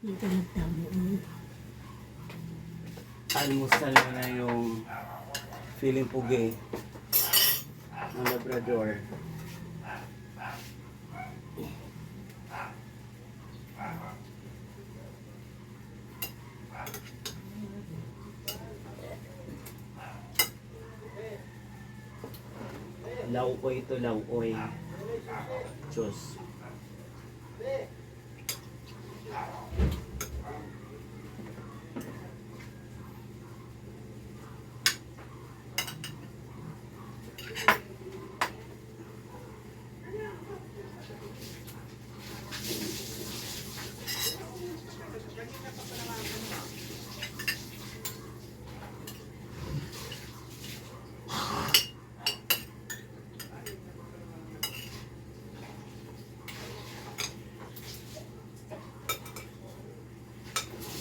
Dito nagtamo mo. Almusal mo na yung feeling pugi ng Labrador. Laukoy ito, laukoy. Diyos.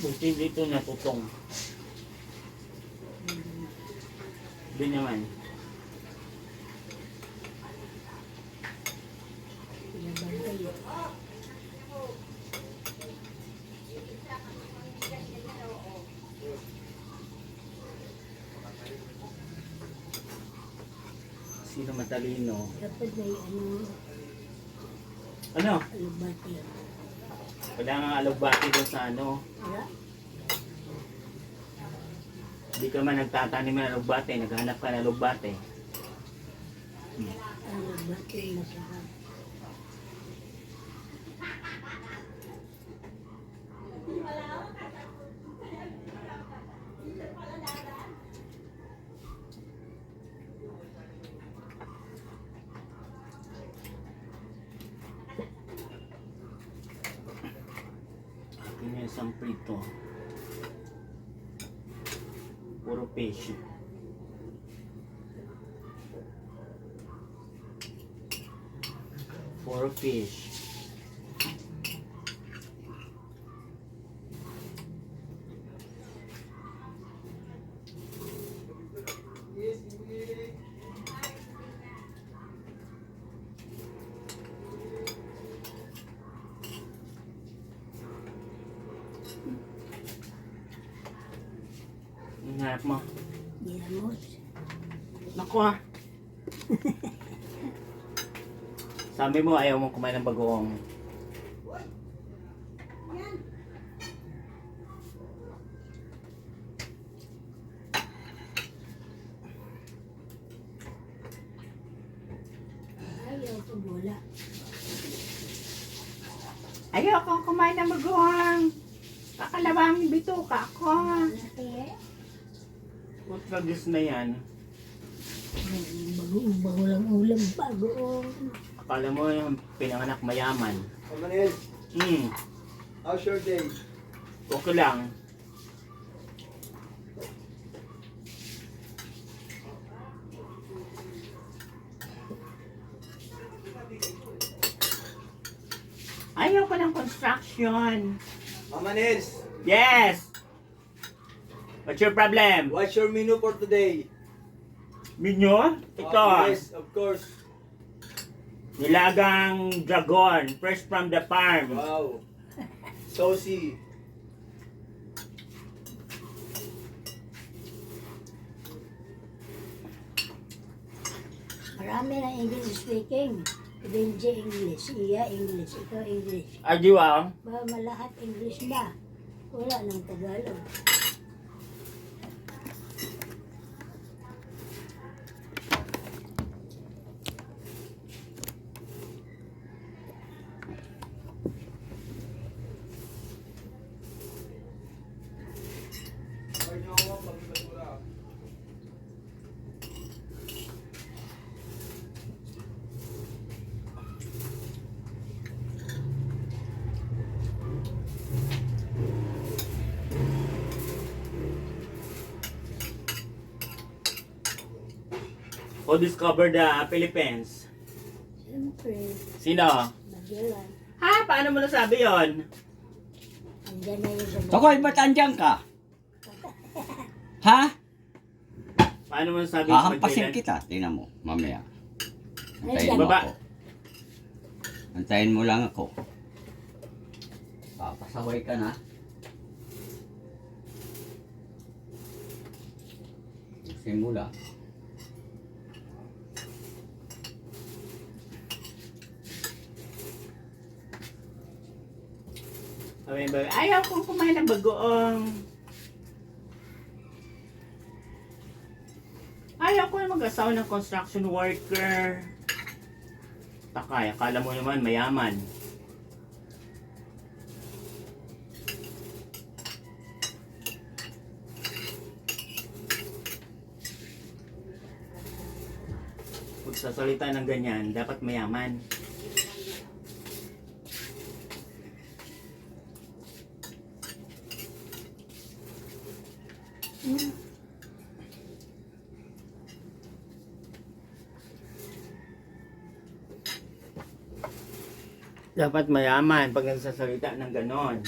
Buti dito natutong. Hindi naman. Pinabantay. Sino matalino? Dapat may Ano? alubati. Kailangan alugbati doon sa ano. Wala? Hindi ka man nagtatanim ng alugbati. Naghahanap ka ng alugbati. Alubati masarap. Ini isang prito. Puro fish. Puro fish. Ang harap mo. Ginamos. Naku ha. Sabi mo ayaw mo kumain ng bagoong. Ayaw ko bola. Ayaw akong kumain ng bagoong. Kakalawang bituka ako. Laki eh. Putragis na yan. Bago lang ulam. Bagoong. Akala mo yung pinanganak mayaman. Manil, Hmm, how's your day? okay lang. Ayaw ko ng construction. Manils, Yes! What's your problem? what's your menu for today? Minyo? Ito. Yes, of course. Nilagang dragon. Fresh from the farm. Wow. Saucy. Marami na English speaking. Benji English, Iya English, ikaw English. Adiwa. Ba malahat English na. Wala nang Tagalog. Who discovered the Philippines? Siyempre, Sino? Magellan. Ha? Paano mo nasabi yon? Andyan na yung sa Tokoy, ba't andyan ka? Ha? Paano mo nasabi yung Hahampasin Magellan? kita. Tingnan mo, mamaya. Ay, Antayin mo baba. ako. Antayin mo lang ako. Papasaway ka na. Simula. Ayaw kong kumain ng bagoong. Ayaw ko na mag-asawa ng construction worker. Takay, akala mo naman mayaman. Kung sasalita ng ganyan, dapat mayaman. Dapat mayaman pag nagsasalita ng ganon.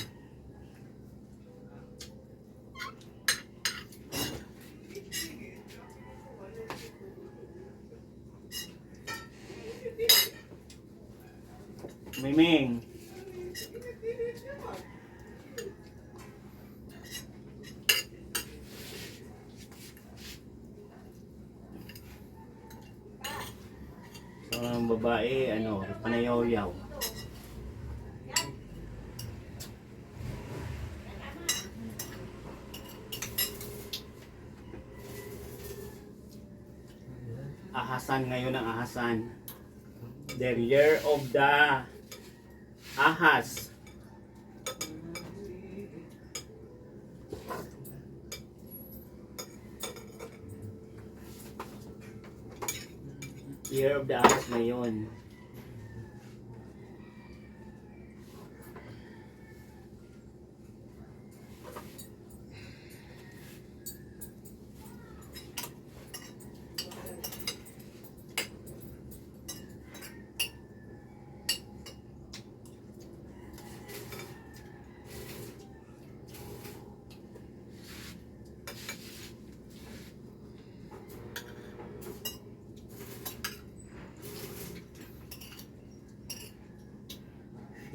Miming. So, ang babae, panayaw-yaw. Ahasan ngayon ang ahasan. The year of the ahas. Year of the ahas ngayon.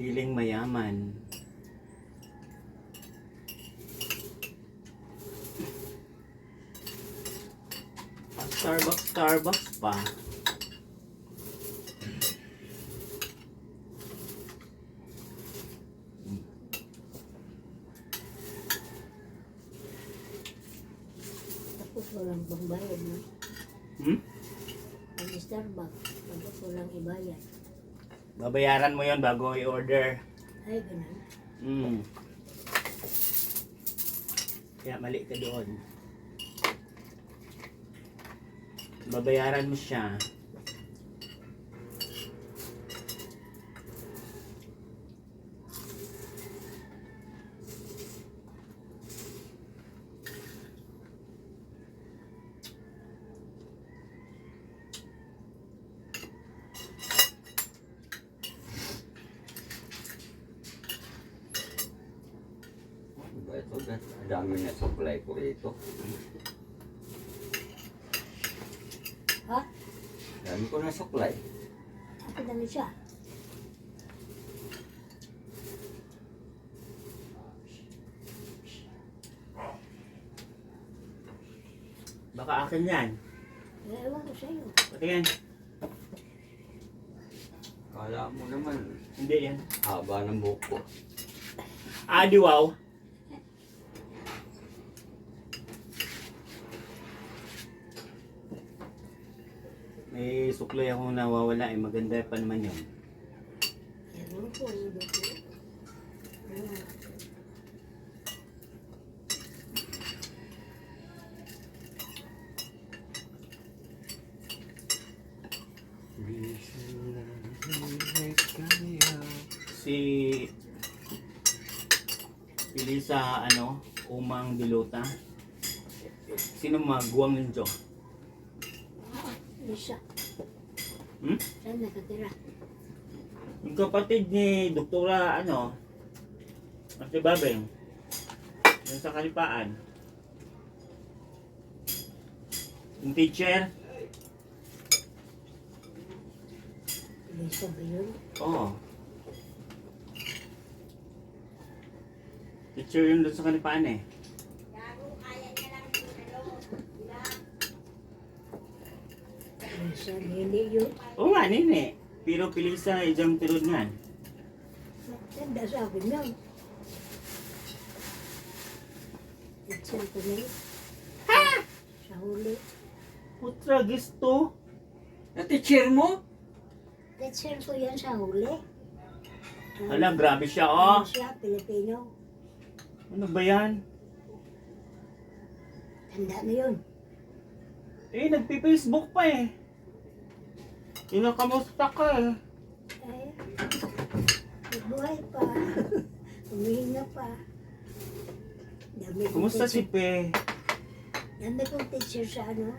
Feeling mayaman. Starbucks pa. Tapos walang pangbayad na. Ang Starbucks, tapos walang ibayad. Babayaran mo yon bago i-order. Ay, ganun. Kaya mali ka doon. Babayaran mo siya. Ito, dami na supply ko rito. Ha? Dami ko na supply. Ako dami siya. Baka akin yan. Ewan ko sa'yo. Patingin. Kala mo naman, Hindi yan. haba ng buhok ko. Adi wow. May suklay akong nawawala maganda pa naman yun. Ewan ko, ano ba ito? Si Elisa, Umang Diluta. Sino maguwang ninyo? Lisa. Saan nakatira? Yung kapatid ni Doktora, Ate Babeng. Yung sa Kalipaan. Yung teacher. Lisa ba yun? Oo. Teacher yun doon sa kanipaan eh. Minsan, hindi yun. Oo nga, nini. Pero pili sa ijang pirod niyan. Tanda sa akin lang. Teacher ko na yun. Sa huli. Putra, gisto. Na-teacher mo? Teacher ko yan sa huli. Hala, grabe siya, oh. Ano siya, Pilipino. Ano ba yan? Tanda na yun. Eh, nagpi-Facebook pa eh. Inakamusta ka eh. Ay, buhay pa. Humihinga pa. Dami kong Kumusta si teacher- Pe? Dami kong teacher sa ano.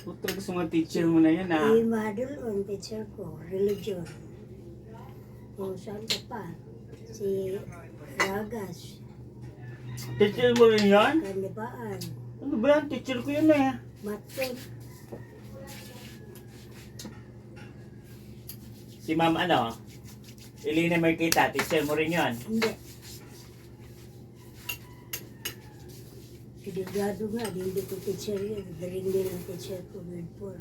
Putra, gusto mga teacher mo na yan ah. Eh, Madul on teacher ko, religion. O, saan ka pa? Si Ragas, Teacher mo rin yan? Kanibaan, Ano ba yan? Teacher ko yun eh. Matson. Si Ma'am ano? Elena Marquita, teacher mo rin yun. Hindi. Si Delgado nga, hindi ko teacher yun. Galing din ang teacher ko, grade 4.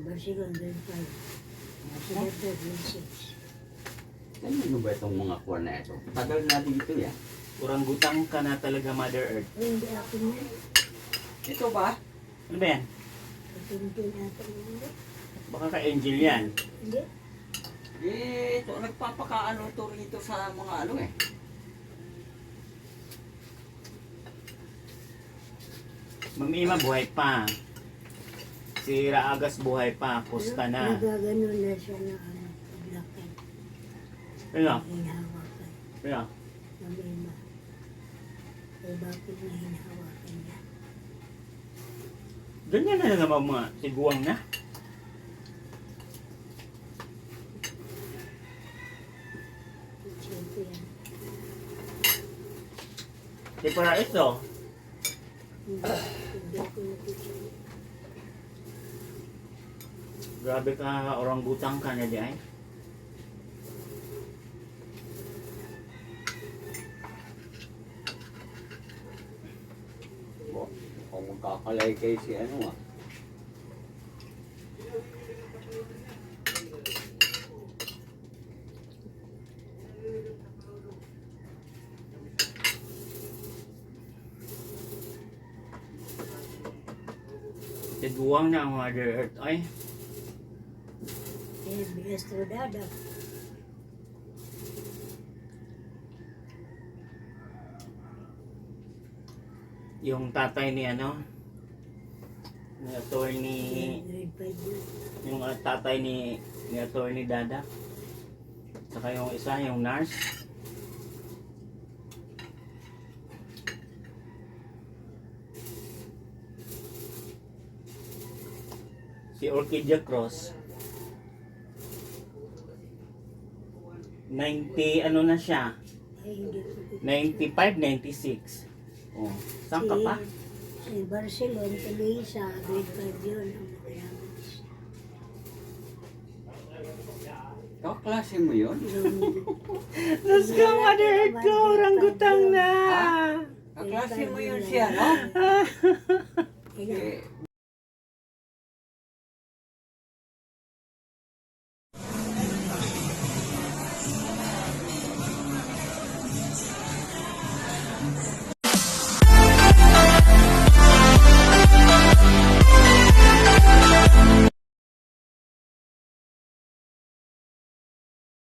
Barcelona, grade 5. Barcelona, grade 6. Ano ba itong mga kuwan na ito? Tagal na dito yan. Orangutang ka na talaga, Mother Earth. Ay, hindi ako na. Ito ba? Ano ba yan? Katintin natin hindi. Baka ka-angel yan. Hindi. Eh, ito, nagpapakaano to rito sa mga ano eh. Ma'am Ima, buhay pa. Si Raagas buhay pa. Kusta na. Nagagano na siya na ano, paglakad. Ano? Hinahawakan. Ano? Mamima. Eh, bakit na hinahawakan niya? Ganyan na naman mga tiguang na. Teacher ko yan. Di para ito. Hindi ako na teacher. Grabe ka, orangutang ka na di ay. Kung magkakalay kayo si ano ah. Tiguang na ang Mother Earth. Ay, Eh, Biestro Dada. yung tatay ni ano, ni attorney, Grade 5 yun. yung tatay ni attorney Dada. Saka yung isa, yung nurse. Si Orchidea Cross. 90 ano na siya? Ay, hindi ko teacher. 95, 96. Oh, saan ka pa? Si Barcelona, Telisa, grade 5 yun. Ang makiramits. Kaklase mo yun? Let's go, Mother Earth ko! Orangutang na! Kaklase mo yun siya, no? Ilan? Eh,